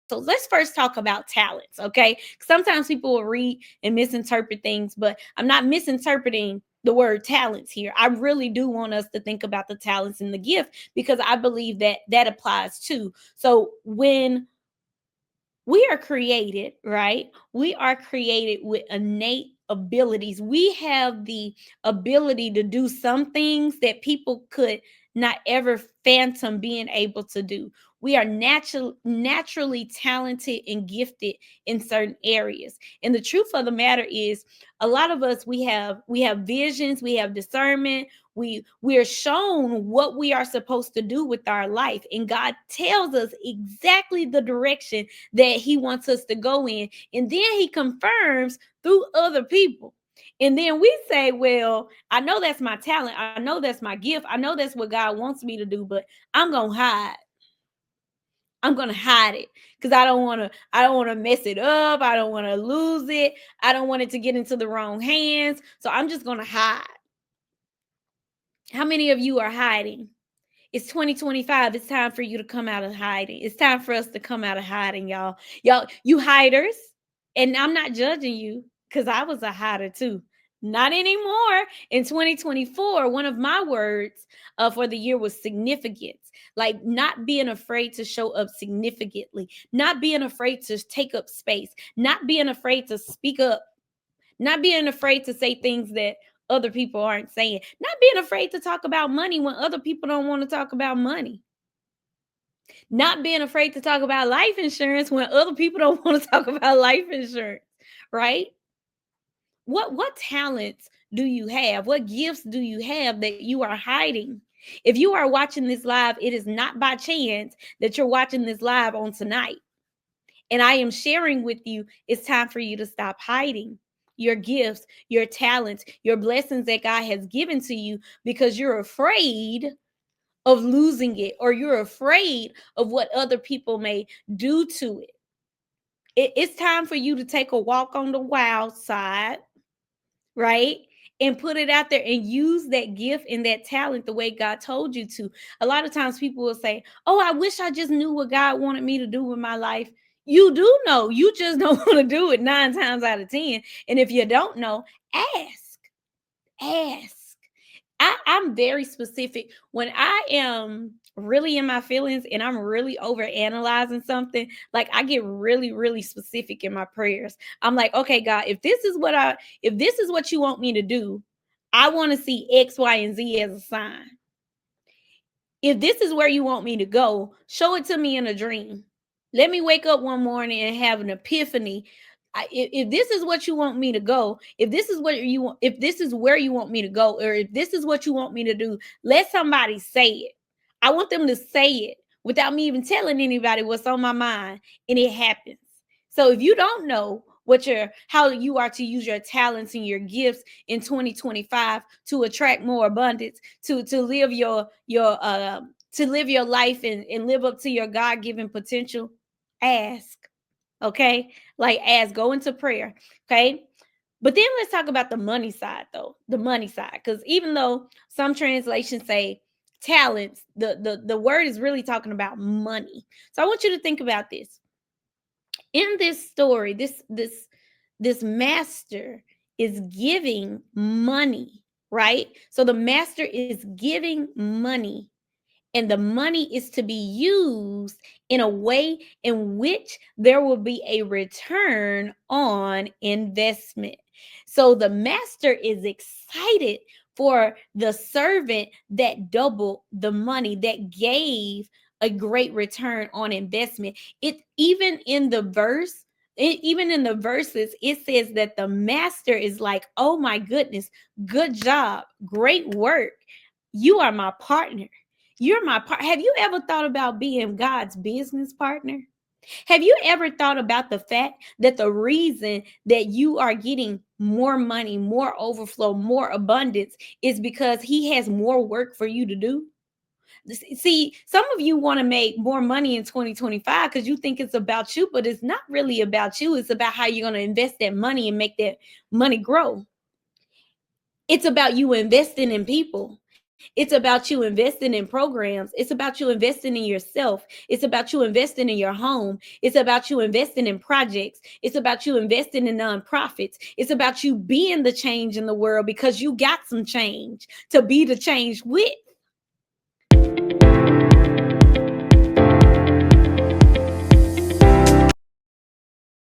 So let's first talk about talents, okay? Sometimes people will read and misinterpret things, but I'm not misinterpreting the word talents here. I really do want us to think about the talents and the gift, because I believe that that applies too. So when we are created, right? We are created with innate abilities. We have the ability to do some things that people could not ever phantom being able to do. We are naturally talented and gifted in certain areas. And the truth of the matter is, a lot of us, we have visions, we have discernment, we are shown what we are supposed to do with our life, and God tells us exactly the direction that he wants us to go in, and then he confirms through other people. And then we say, well, I know that's my talent, I know that's my gift, I know that's what God wants me to do, but i'm gonna hide I'm gonna hide it because I don't want to mess it up. I don't want to lose it. I don't want it to get into the wrong hands. So I'm just gonna hide. How many of you are hiding? It's 2025. It's time for you to come out of hiding. It's time for us to come out of hiding, y'all. Y'all, you hiders, and I'm not judging you because I was a hider too. Not anymore. In 2024, one of my words for the year was significance. Like not being afraid to show up significantly, not being afraid to take up space, not being afraid to speak up, not being afraid to say things that other people aren't saying, not being afraid to talk about money when other people don't want to talk about money, not being afraid to talk about life insurance when other people don't want to talk about life insurance, right? What talents do you have? What gifts do you have that you are hiding? If you are watching this live, it is not by chance that you're watching this live on tonight. And I am sharing with you, it's time for you to stop hiding your gifts, your talents, your blessings that God has given to you, because you're afraid of losing it, or you're afraid of what other people may do to it. It's time for you to take a walk on the wild side, right? And put it out there and use that gift and that talent the way God told you to. A lot of times people will say, oh, I wish I just knew what God wanted me to do with my life. You do know, you just don't want to do it 9 times out of 10. And if you don't know, ask. I'm very specific. When I am really in my feelings and I'm really over analyzing something, like I get really, really specific in my prayers. I'm like, okay, God, if this is what you want me to do, I want to see X, Y, and Z as a sign. If this is where you want me to go, show it to me in a dream. Let me wake up one morning and have an epiphany. If this is what you want me to go, if this is what you want, if this is where you want me to go, or if this is what you want me to do, let somebody say it. I want them to say it without me even telling anybody what's on my mind, and it happens. So if you don't know how you are to use your talents and your gifts in 2025 to attract more abundance, to live your life and live up to your God-given potential, ask. Okay? Like ask, go into prayer. Okay? But then let's talk about the money side, though. The money side. Because even though some translations say talents, the word is really talking about money. So I want you to think about this. In this story, this master is giving money, right? So the master is giving money, and the money is to be used in a way in which there will be a return on investment. So the master is excited for the servant that doubled the money, that gave a great return on investment. It even in the verse, even in the verses, it says that the master is like, oh my goodness, good job, great work. You are my partner. You're my part. Have you ever thought about being God's business partner? Have you ever thought about the fact that the reason that you are getting more money, more overflow, more abundance is because he has more work for you to do? See, some of you want to make more money in 2025 because you think it's about you, but it's not really about you. It's about how you're going to invest that money and make that money grow. It's about you investing in people. It's about you investing in programs. It's about you investing in yourself. It's about you investing in your home. It's about you investing in projects. It's about you investing in nonprofits. It's about you being the change in the world because you got some change to be the change with.